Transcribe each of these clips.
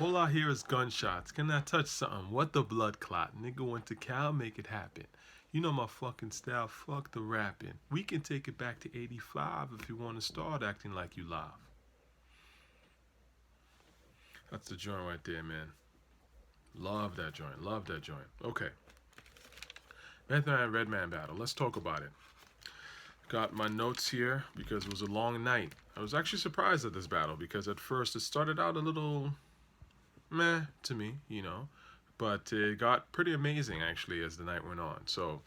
All I hear is gunshots. Can I touch something? What the blood clot? Nigga went to Cal, make it happen. You know my fucking style, fuck the rapping. We can take it back to 85 if you want to start acting like you live. That's the joint right there, man. Love that joint. Love that joint. Okay. Method Man Redman battle. Let's talk about it. Got my notes here because it was a long night. I was actually surprised at this battle because at first it started out a little meh to me, but it got pretty amazing actually as the night went on. So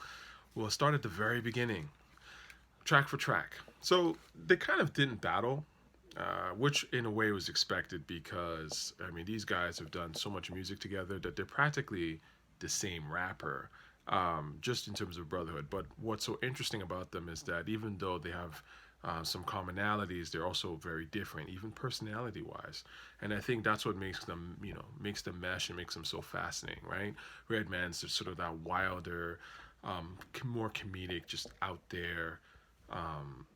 we'll start at the very beginning, track for track. So they kind of didn't battle, which in a way was expected because I mean these guys have done so much music together that they're practically the same rapper, just in terms of brotherhood. But what's so interesting about them is that even though they have some commonalities, they're also very different, even personality wise. And I think that's what makes them, makes them mesh and makes them so fascinating, right? Redman's just sort of that wilder, more comedic, just out there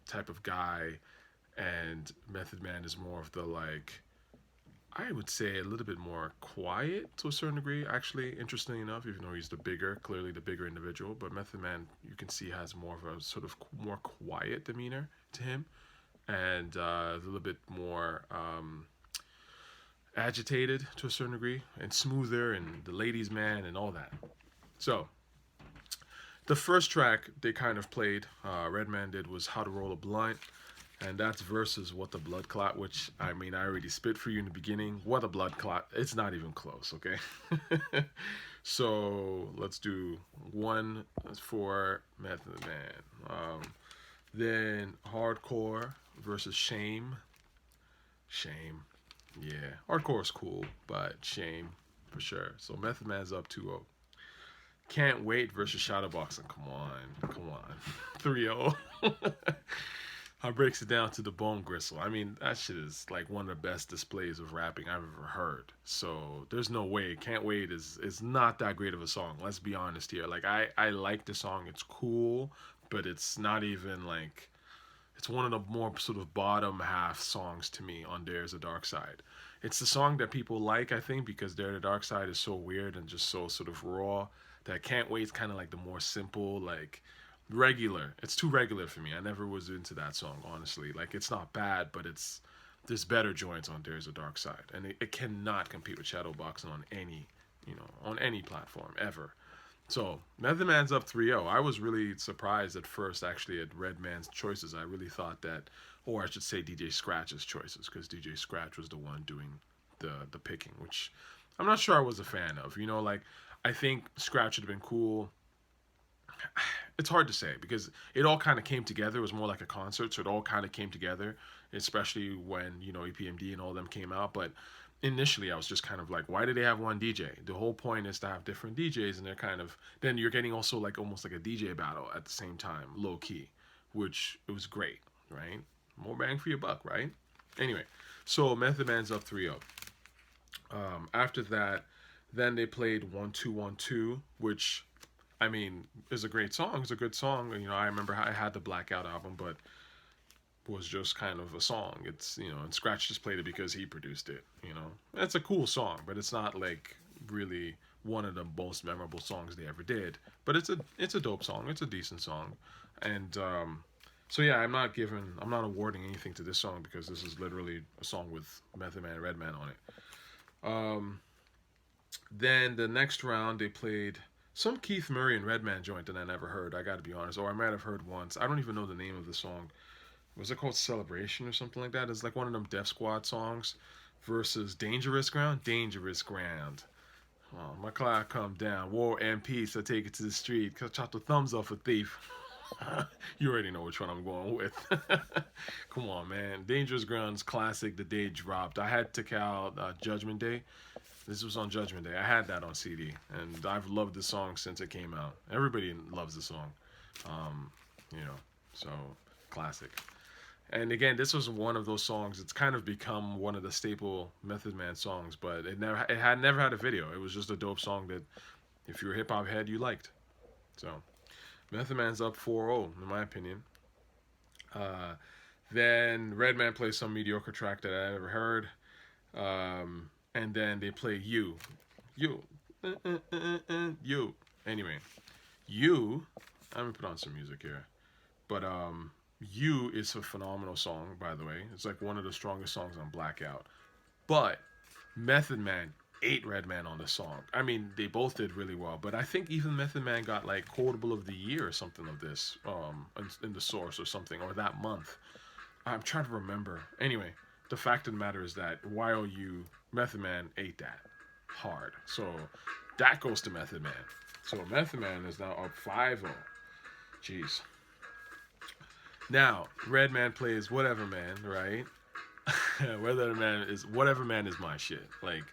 type of guy, and Method Man is more of the like, I would say a little bit more quiet to a certain degree. Actually, interestingly enough, even though he's clearly the bigger individual, but Method Man, you can see, has more of a sort of more quiet demeanor to him, and a little bit more agitated to a certain degree, and smoother, and the ladies' man, and all that. So the first track they kind of played, Redman did, was "How to Roll a Blunt." And that's versus What the Blood Clot, which I mean, I already spit for you in the beginning. What a Blood Clot. It's not even close, okay? So let's do one for Method Man. Then Hardcore versus Shame. Shame. Yeah. Hardcore is cool, but Shame for sure. So Method Man's up 2-0. Can't Wait versus Shadowboxing. Come on. Come on. 3-0. How breaks it down to the bone gristle. I mean, that shit is like one of the best displays of rapping I've ever heard. So there's no way. Can't Wait is not that great of a song. Let's be honest here. Like I like the song. It's cool, but it's not even like, it's one of the more sort of bottom half songs to me on There's a Dark Side. It's the song that people like, I think, because There's a Dark Side is so weird and just so sort of raw, that Can't Wait is kind of like the more simple, like regular. It's too regular for me. I never was into that song, honestly. Like it's not bad, but it's, there's better joints on There's a Dark Side, and it cannot compete with Shadowboxing on any, on any platform ever. So Method Man's up 3-0. I was really surprised at first, actually, at Redman's choices. I really thought that, or I should say DJ Scratch's choices, because DJ Scratch was the one doing the picking, which I'm not sure I was a fan of. Like I think Scratch would have been cool. It's hard to say because it all kind of came together. It was more like a concert, so it all kind of came together, especially when EPMD and all them came out. But initially, I was just kind of like, why do they have one DJ? The whole point is to have different DJs, and they're kind of, then you're getting also like almost like a DJ battle at the same time, low key, which it was great, right? More bang for your buck, right? Anyway, so Method Man's up 3-0. After that, then they played 1212, which I mean, is a great song. It's a good song. I remember I had the Blackout album, but was just kind of a song. It's, and Scratch just played it because he produced it. It's a cool song, but it's not like really one of the most memorable songs they ever did. But it's a dope song. It's a decent song, and so yeah, I'm not awarding anything to this song because this is literally a song with Method Man and Redman on it. Um, then the next round they played some Keith Murray and Redman joint that I never heard. I got to be honest, or I might have heard once. I don't even know the name of the song. Was it called Celebration or something like that? It's like one of them Def Squad songs. Versus Dangerous Ground. Dangerous Ground. Oh, my cloud come down. War and peace. I take it to the street. Chop the thumbs off a thief. You already know which one I'm going with. Come on, man. Dangerous Ground's classic. The day it dropped. I had to out Judgment Day. This was on Judgment Day. I had that on CD, and I've loved the song since it came out. Everybody loves the song, um, so classic. And again, this was one of those songs. It's kind of become one of the staple Method Man songs, but it had never had a video. It was just a dope song that, if you're a hip hop head, you liked. So Method Man's up 4-0 in my opinion. Then Redman plays some mediocre track that I never heard. and then they play you, you. Anyway, you. I'm gonna put on some music here, but you is a phenomenal song, by the way. It's like one of the strongest songs on Blackout. But Method Man ate Redman on the song. I mean, they both did really well, but I think even Method Man got like quotable of the year or something of this, in the source or something, or that month. I'm trying to remember. Anyway, the fact of the matter is that YOU Method Man ate that hard. So that goes to Method Man. So Method Man is now up 5-0. Jeez. Now, Redman plays Whatever Man, right? Whatever Man is my shit. Like,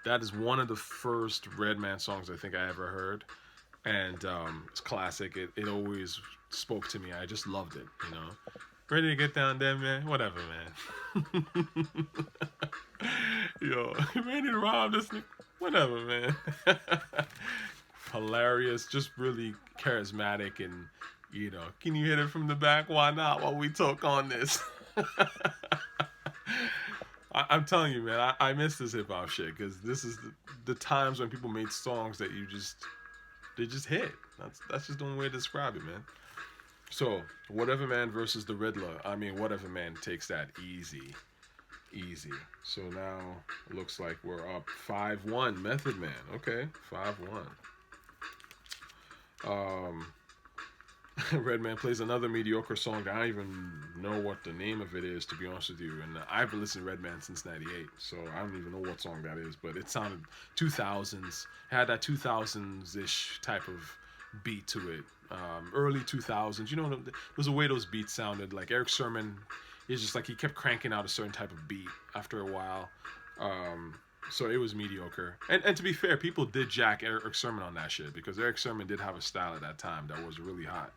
that is one of the first Redman songs I think I ever heard, and it's classic. It always spoke to me. I just loved it. Ready to get down there, man? Whatever, man. Yo, ready to rob this nigga? Whatever, man. Hilarious, just really charismatic, and can you hit it from the back? Why not? While we talk on this. I'm telling you, man, I miss this hip hop shit because this is the times when people made songs that they just hit. That's just the only way to describe it, man. So, Whatever Man versus the Riddler. I mean, Whatever Man takes that easy. So now it looks like we're up 5-1. Method Man. Okay, 5-1. Redman plays another mediocre song. I don't even know what the name of it is, to be honest with you. And I've been listening to Redman since '98, so I don't even know what song that is. But it sounded 2000s. Had that 2000s-ish type of beat to it. Early 2000s. There's a way those beats sounded. Like Eric Sermon is just like he kept cranking out a certain type of beat after a while. So it was mediocre. And to be fair, people did jack Eric Sermon on that shit because Eric Sermon did have a style at that time that was really hot.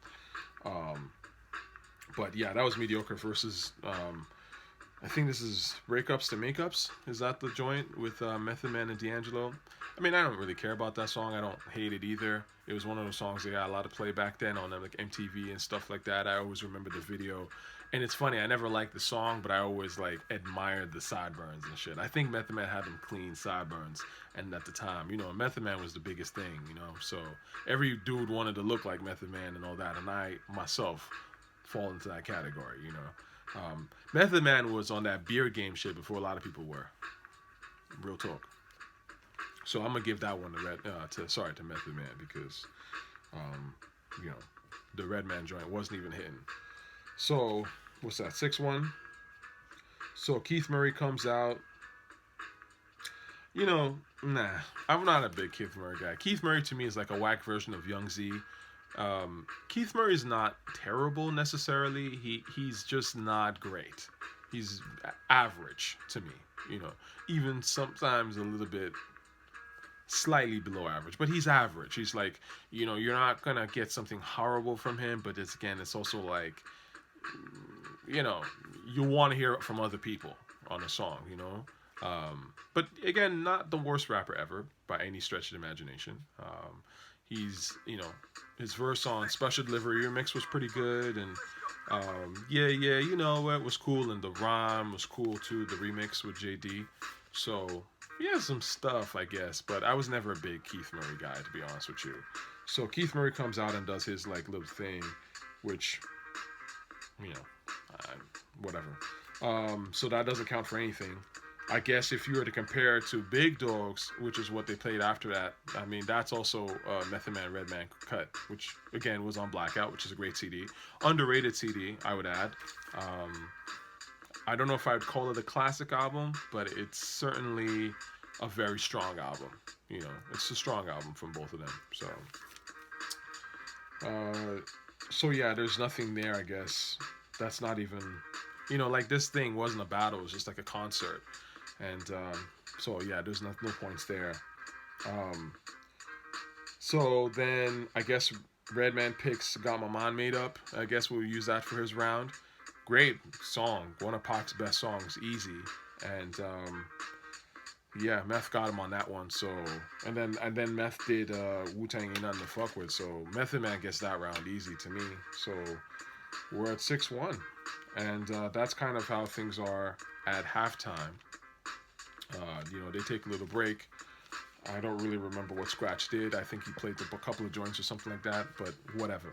But yeah, that was mediocre versus, I think this is Breakups to Makeups. Is that the joint with Method Man and D'Angelo? I mean, I don't really care about that song. I don't hate it either. It was one of those songs that got a lot of play back then on like MTV and stuff like that. I always remember the video. And it's funny, I never liked the song, but I always like admired the sideburns and shit. I think Method Man had them clean sideburns, and at the time, Method Man was the biggest thing, So every dude wanted to look like Method Man and all that, and I myself fall into that category, Method Man was on that beer game shit before a lot of people were. Real talk. So I'm gonna give that one to Method Man because, the Redman joint wasn't even hitting. So, what's that, 6-1? So, Keith Murray comes out. Nah, I'm not a big Keith Murray guy. Keith Murray to me is like a whack version of Young Z. Keith Murray's not terrible necessarily. He's just not great. He's average to me, even sometimes a little bit slightly below average, but he's average. He's like, you're not gonna get something horrible from him, but it's also like, you want to hear it from other people on a song, but again, not the worst rapper ever by any stretch of the imagination. He's, his verse on Special Delivery Remix was pretty good, and it was cool, and the rhyme was cool too, the remix with JD. So he has some stuff, I guess, but I was never a big Keith Murray guy, to be honest with you. So Keith Murray comes out and does his like little thing, which, whatever. So that doesn't count for anything. I guess if you were to compare it to Big Dogs, which is what they played after that, I mean, that's also Method Man Redman cut, which again was on Blackout, which is a great CD. Underrated CD, I would add. I don't know if I'd call it a classic album, but it's certainly a very strong album. It's a strong album from both of them. So yeah, there's nothing there, I guess. That's not even, like this thing wasn't a battle. It was just like a concert. And so yeah, there's no points there. So then I guess Redman picks Got My Mind Made Up. I guess we'll use that for his round. Great song. One of Pac's best songs. Easy. And yeah, Meth got him on that one. So and then Meth did Wu-Tang Ain't Nothing to Fuck With. So Method Man gets that round easy to me. So we're at 6-1. And that's kind of how things are at halftime. They take a little break. I don't really remember what Scratch did. I think he played a couple of joints or something like that, but whatever.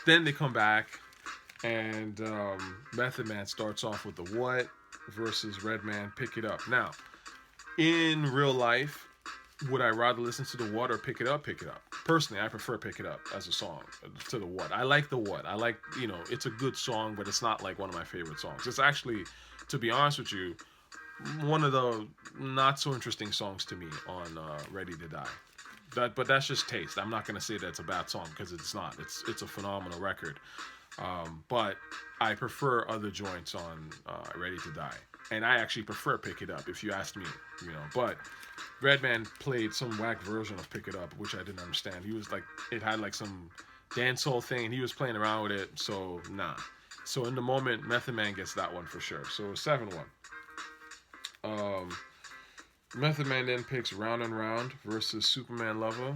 Then they come back, and Method Man starts off with the What versus Redman Pick It Up. Now, in real life, would I rather listen to the What or Pick It Up? Pick It Up. Personally, I prefer Pick It Up as a song to the What. I like the What. I like, it's a good song, but it's not like one of my favorite songs. It's actually, to be honest with you, one of the not so interesting songs to me on Ready to Die. But that's just taste. I'm not gonna say that's a bad song because it's not. It's a phenomenal record. But I prefer other joints on Ready to Die, and I actually prefer Pick It Up if you asked me. But Redman played some whack version of Pick It Up, which I didn't understand. He was like, it had like some dancehall thing, and he was playing around with it. So nah. So in the moment, Method Man gets that one for sure. So 7-1. Method Man then picks Round and Round versus Superman Lover.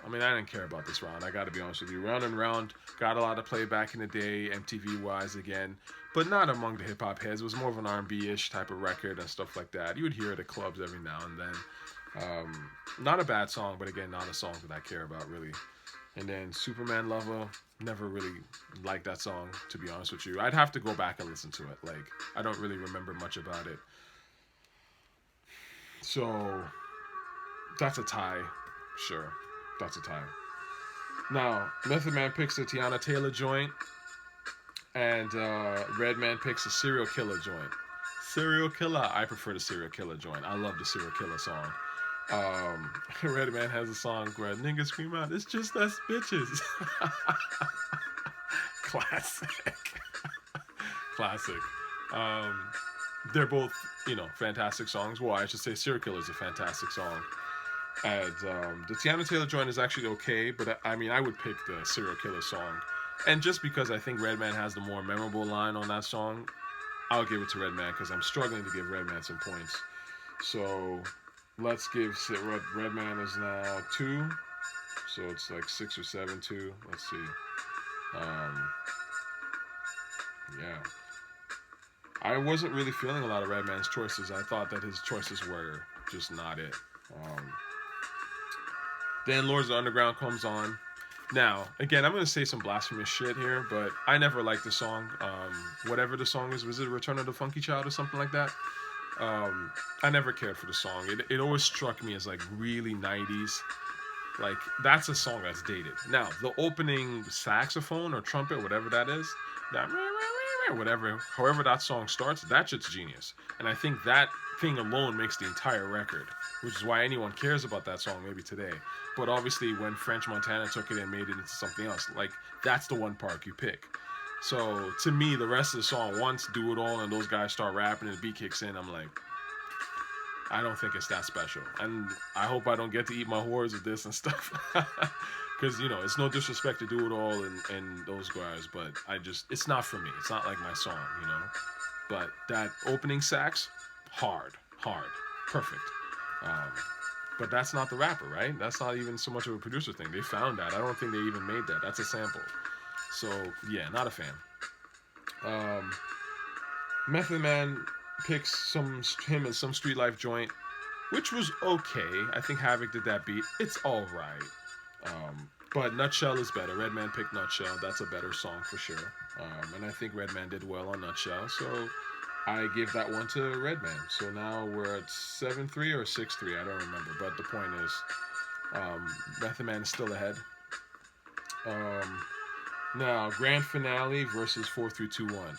I mean, I didn't care about this round. I got to be honest with you. Round and Round got a lot of play back in the day, MTV wise again, but not among the hip hop heads. It was more of an R&B-ish type of record and stuff like that. You would hear it at clubs every now and then. Not a bad song, but again, not a song that I care about really. And then Superman Lover, never really liked that song, to be honest with you. I'd have to go back and listen to it. Like, I don't really remember much about it. So, that's a tie. Sure, that's a tie. Now, Method Man picks a Tiana Taylor joint, and Redman picks a Serial Killer joint. Serial Killer, I prefer the Serial Killer joint. I love the Serial Killer song. Redman has a song where niggas scream out, "It's just us bitches." Classic. Classic. They're both, fantastic songs. Well, I should say Serial Killer is a fantastic song. And the Tiana Taylor joint is actually okay, but I mean, I would pick the Serial Killer song. And just because I think Redman has the more memorable line on that song, I'll give it to Redman because I'm struggling to give Redman some points. So let's give Redman is now 2. So it's like 6 or 7-2. Let's see. Yeah. I wasn't really feeling a lot of Redman's choices. I thought that his choices were just not it. Then Lords of the Underground comes on. Now, again, I'm going to say some blasphemous shit here, but I never liked the song. Whatever the song is, was it Return of the Funky Child or something like that? I never cared for the song. It always struck me as like really 90s. Like, that's a song that's dated. Now, the opening saxophone or trumpet, whatever that is, that however that song starts, that shit's genius. And I think that thing alone makes the entire record, which is why anyone cares about that song maybe today. But obviously when French Montana took it and made it into something else, like, that's the one part you pick. So to me, the rest of the song, once Do It All and those guys start rapping and the beat kicks in, I'm like, I don't think it's that special. And I hope I don't get to eat my words with this and stuff. Because, it's no disrespect to Do It All and those guys, but it's not for me. It's not like my song, But that opening sax, hard, perfect. But that's not the rapper, right? That's not even so much of a producer thing. They found that. I don't think they even made that. That's a sample. So, yeah, not a fan. Method Man picks him and some Street Life joint, which was okay. I think Havoc did that beat. It's all right. But Nutshell is better. Redman picked Nutshell. That's a better song for sure. And I think Redman did well on Nutshell. So I give that one to Redman. So now we're at 7-3 or 6-3. I don't remember. But the point is, Method Man is still ahead. Now, Grand Finale versus 4-3-2-1.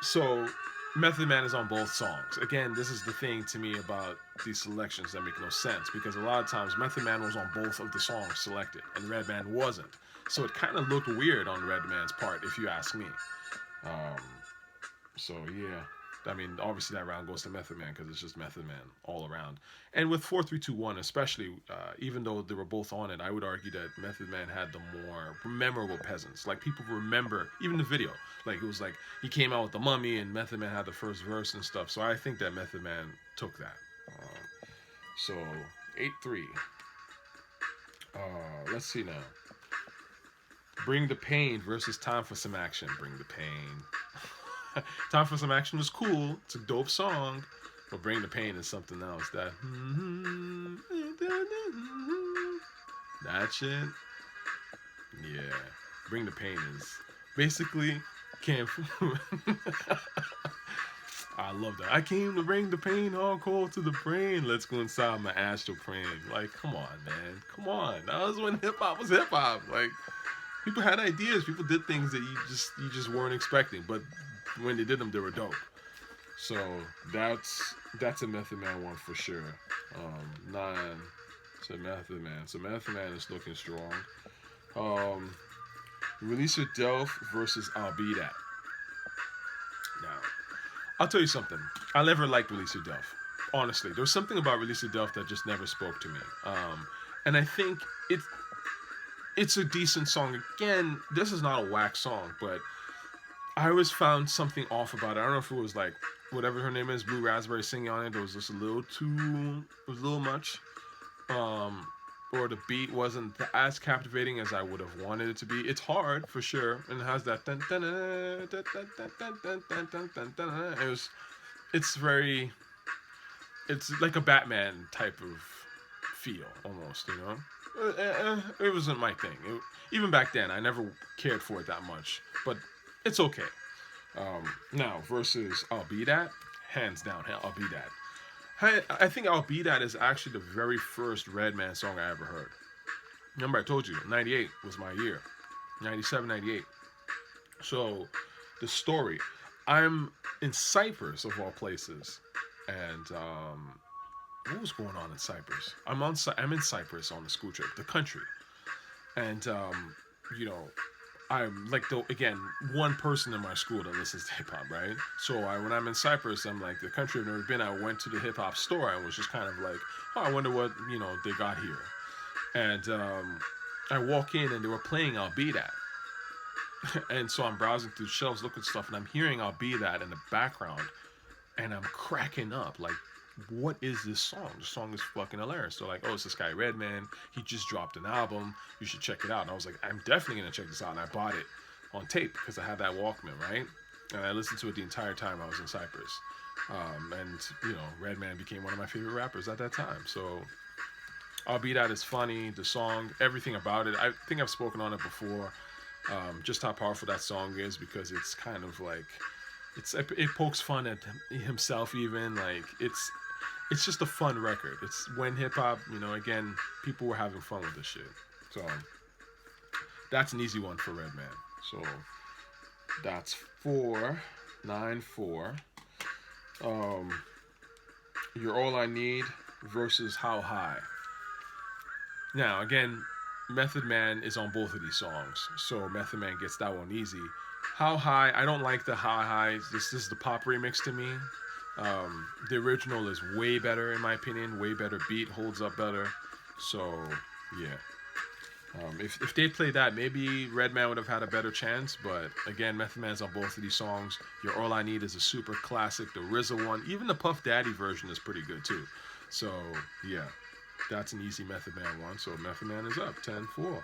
So Method Man is on both songs. Again, this is the thing to me about these selections that make no sense, because a lot of times Method Man was on both of the songs selected and Redman wasn't. So it kind of looked weird on Redman's part, if you ask me. So yeah, I mean, obviously that round goes to Method Man because it's just Method Man all around. And with 4-3-2-1 especially, even though they were both on it, I would argue that Method Man had the more memorable peasants. Like, people remember, even the video. Like, it was like, he came out with the mummy and Method Man had the first verse and stuff. So I think that Method Man took that. So, 8-3. Let's see now. Bring the Pain versus Time for Some Action. Bring the Pain. Time for Some Action was cool. It's a dope song. But Bring the Pain is something else. That shit. Yeah. Bring the Pain is basically can't. I love that. I came to bring the pain all cold to the brain. Let's go inside my astral plane. Like, come on, man. Come on. That was when hip hop was hip hop. Like, people had ideas. People did things that you just weren't expecting. But when they did them, they were dope. So that's a Method Man one for sure. Nine. So Method Man. So Method Man is looking strong. Release Your Delph versus I'll Be That. Now, I'll tell you something. I never liked Release Your Delph. Honestly, there was something about Release Your Delph that just never spoke to me. And I think it's a decent song. Again, this is not a whack song, but I always found something off about it. I don't know if it was like whatever her name is, Blue Raspberry singing on it. It was just a little much. Or the beat wasn't as captivating as I would have wanted it to be. It's hard for sure, and it has that. It's like a Batman type of feel almost, you know. It wasn't my thing. Even back then, I never cared for it that much, but it's okay. Now versus I'll Be That, hands down, I'll Be That. I think I'll Be That is actually the very first Redman song I ever heard. Remember, I told you, 98 was my year. 97, 98. So, the story. I'm in Cyprus, of all places. And, what was going on in Cyprus? I'm in Cyprus on the school trip, the country. And, you know, I'm like again one person in my school that listens to hip hop, right? So when I'm in Cyprus, I'm like the country I've never been. I went to the hip hop store and was just kind of like, oh, I wonder what they got here. And I walk in and they were playing "I'll Be That," and so I'm browsing through shelves looking at stuff and I'm hearing "I'll Be That" in the background, and I'm cracking up like, what is this song? The song is fucking hilarious. So like, oh, it's this guy Redman. He just dropped an album. You should check it out. And I was like, I'm definitely gonna check this out. And I bought it on tape because I had that Walkman, right? And I listened to it the entire time I was in Cyprus. And Redman became one of my favorite rappers at that time. So I'll Be That is funny. The song, everything about it. I think I've spoken on it before. Just how powerful that song is because it's kind of like it pokes fun at himself even like it's just a fun record. It's when hip hop, again, people were having fun with this shit. So that's an easy one for Redman. So that's 4-9-4. You're All I Need versus How High. Now again, Method Man is on both of these songs, so Method Man gets that one easy. How High, I don't like the How High. This is the pop remix to me. The original is way better in my opinion, way better beat, holds up better. So yeah, if they played that, maybe Redman would have had a better chance. But again, Method Man's on both of these songs. Your All I Need is a super classic. The RZA one, even the Puff Daddy version is pretty good too. So yeah, that's an easy Method Man one. So Method Man is up 10-4.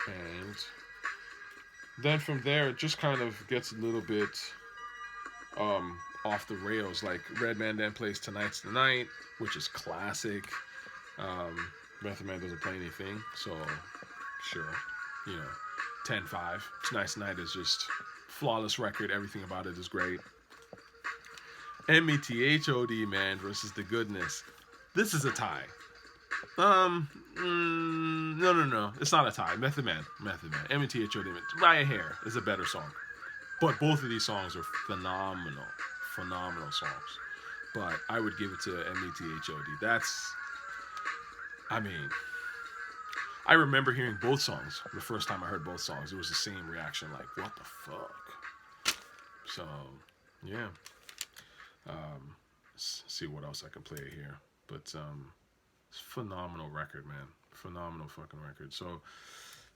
And then from there, it just kind of gets a little bit off the rails. Like Redman then plays Tonight's the Night, which is classic. Method Man doesn't play anything, so sure, 10-5. Tonight's the Night is just flawless record. Everything about it is great. M.E.T.H.O.D Man versus The Goodness. This is a tie. No. It's not a tie. Method Man. M.E.T.H.O.D Man. By a hair is a better song. But both of these songs are phenomenal songs. But I would give it to M.E.T.H.O.D. I remember hearing both songs the first time I heard both songs. It was the same reaction, like, what the fuck? So, yeah. Let's see what else I can play here. But, it's a phenomenal record, man. Phenomenal fucking record. So,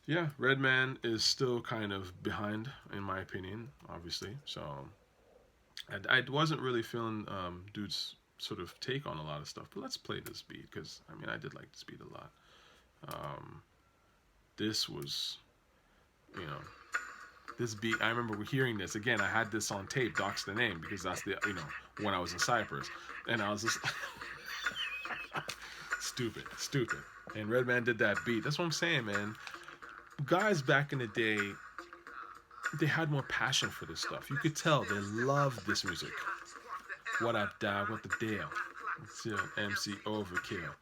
yeah, Redman is still kind of behind, in my opinion, obviously. So, I wasn't really feeling dude's sort of take on a lot of stuff. But let's play this beat, because, I did like this beat a lot. This was, this beat. I remember hearing this again. I had this on tape, Doc's the Name, because that's the when I was in Cyprus, and I was just stupid, stupid. And Redman did that beat. That's what I'm saying, man. Guys back in the day, they had more passion for this stuff. You could tell they loved this music. What up, dog? What the deal? It's MC Overkill.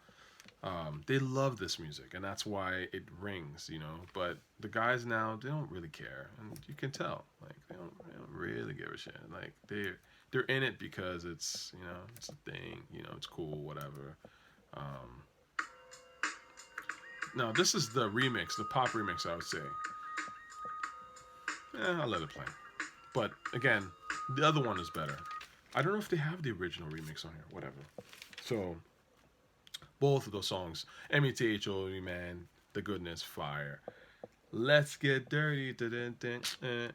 They love this music, and that's why it rings, But the guys now, they don't really care, and you can tell, like they don't really give a shit. Like they're in it because it's it's a thing, it's cool, whatever. Um, Now this is the remix, the pop remix, I would say. I'll let it play. But again, the other one is better. I don't know if they have the original remix on here, whatever. So both of those songs, M.E.T.H.O.D Man, The Goodness, fire. Let's Get Dirty. That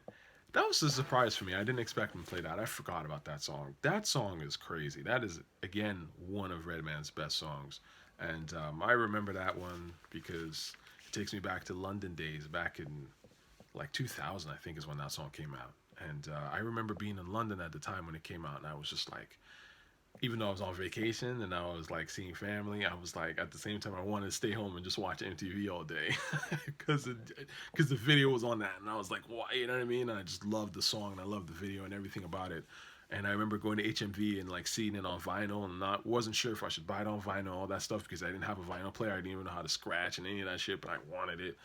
was a surprise for me. I didn't expect him to play that. I forgot about that song. That song is crazy. That is, again, one of Redman's best songs. And I remember that one because it takes me back to London days, back in like 2000, I think is when that song came out. And I remember being in London at the time when it came out, and I was just like, even though I was on vacation and I was like seeing family, I was like, at the same time I wanted to stay home and just watch MTV all day because the video was on that, and I was like, why, you know what I mean? And I just loved the song and I loved the video and everything about it. And I remember going to HMV and like seeing it on vinyl, and wasn't sure if I should buy it on vinyl, all that stuff, because I didn't have a vinyl player. I didn't even know how to scratch and any of that shit, but I wanted it.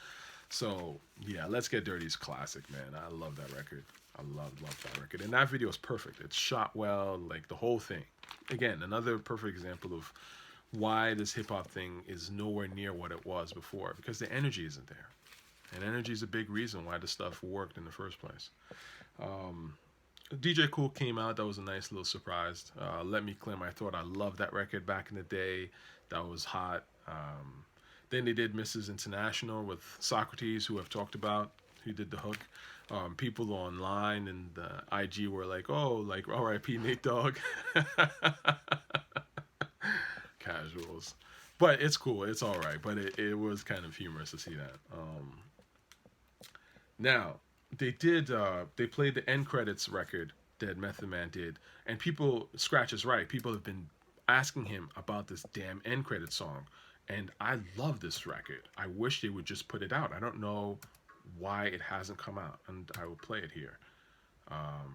So yeah, Let's Get Dirty is classic, man. I love that record. I love that record. And that video is perfect. It's shot well, like the whole thing. Again, another perfect example of why this hip hop thing is nowhere near what it was before, because the energy isn't there. And energy is a big reason why this stuff worked in the first place. DJ Cool came out. That was a nice little surprise. Let Me Claim I Thought. I loved that record back in the day. That was hot. Then they did Mrs. International with Socrates, who I've talked about. He did the hook. People online and the IG were like, oh, like R.I.P. Nate Dogg. Casuals. But it's cool. It's all right. But it was kind of humorous to see that. Now, they played the end credits record that Method Man did. And people, Scratch is right, people have been asking him about this damn end credit song. And I love this record. I wish they would just put it out. I don't know why it hasn't come out, and I will play it here.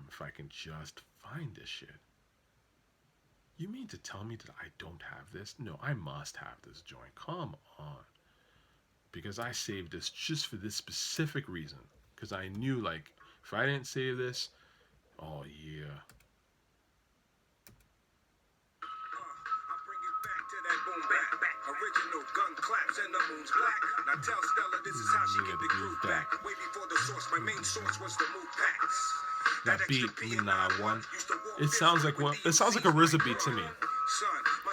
If I can just find this shit. You mean to tell me that I don't have this? No, I must have this joint. Come on. Because I saved this just for this specific reason. Because I knew, like, if I didn't save this, oh yeah. Original gun claps and the moon's black. Now tell Stella this is how she get the groove back. Way before the source, my main source was the move packs. That beat, one. It sounds like one. It sounds like a RZA beat to me.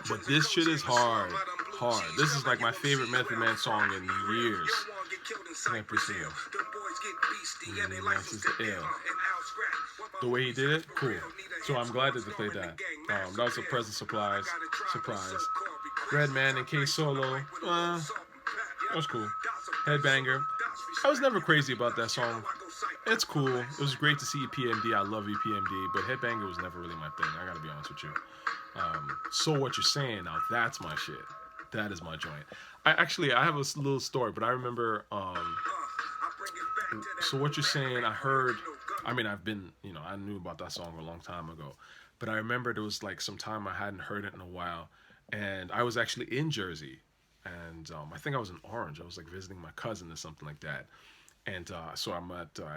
But this shit is hard. Hard. This is like my favorite Method Man song in years. Can't pursue it. The way he did it, cool. So I'm glad that they played that. That was a present surprise. Redman and K Solo. That was cool. Headbanger. I was never crazy about that song. It's cool. It was great to see EPMD. I love EPMD, but Headbanger was never really my thing. I gotta be honest with you. So What You're Saying, now that's my shit. That is my joint. I have a little story, but I remember. So What You're Saying, I've been, I knew about that song a long time ago, but I remember there was like some time I hadn't heard it in a while, and I was actually in Jersey, and I think I was in Orange. I was like visiting my cousin or something like that, and so I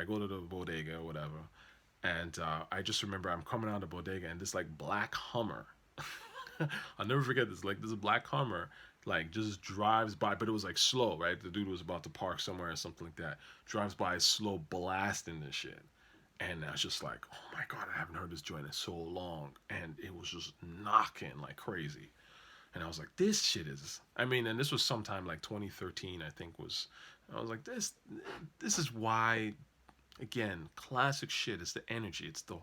go to the bodega or whatever, and I just remember I'm coming out of the bodega, and this like black Hummer, I'll never forget this, like this black Hummer, like just drives by, but it was like slow, right? The dude was about to park somewhere or something like that, drives by slow, blasting this shit. And I was just like, oh my God, I haven't heard this joint in so long. And it was just knocking like crazy. And I was like, this shit is, and this was sometime like 2013, I think I was like, this is why, again, classic shit is the energy. It's the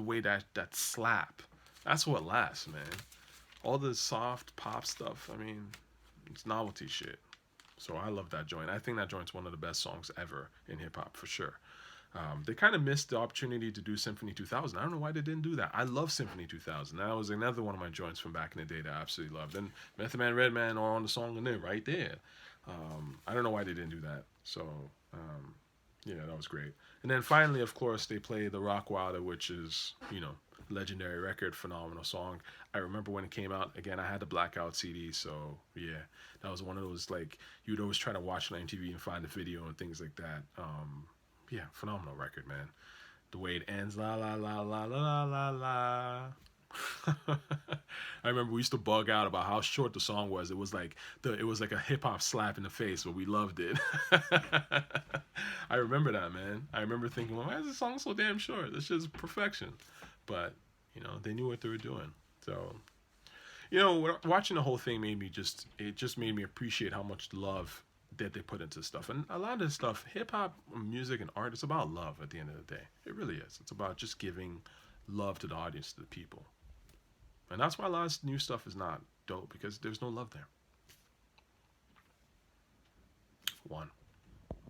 way that slap. That's what lasts, man. All the soft pop stuff, it's novelty shit. So I love that joint. I think that joint's one of the best songs ever in hip hop for sure. They kind of missed the opportunity to do Symphony 2000. I don't know why they didn't do that. I love Symphony 2000. That was another one of my joints from back in the day that I absolutely loved. And Method Man, Redman are on the song and there, right there. I don't know why they didn't do that. So yeah, that was great. And then finally, of course, they play the Rock Wilder, which is, you know, legendary record, phenomenal song. I remember when it came out. Again, I had the blackout CD, so yeah, that was one of those like you'd always try to watch it on MTV and find the video and things like that. Yeah, phenomenal record, man. The way it ends, la la la la la la la. I remember we used to bug out about how short the song was. It was like a hip hop slap in the face, but we loved it. I remember that, man. I remember thinking, well, why is this song so damn short? This is perfection. But you know, they knew what they were doing. So you know, watching the whole thing it just made me appreciate how much love that they put into stuff. And a lot of this stuff, hip hop music and art, it's about love at the end of the day. It really is. It's about just giving love to the audience, to the people. And that's why a lot of new stuff is not dope, because there's no love there. One.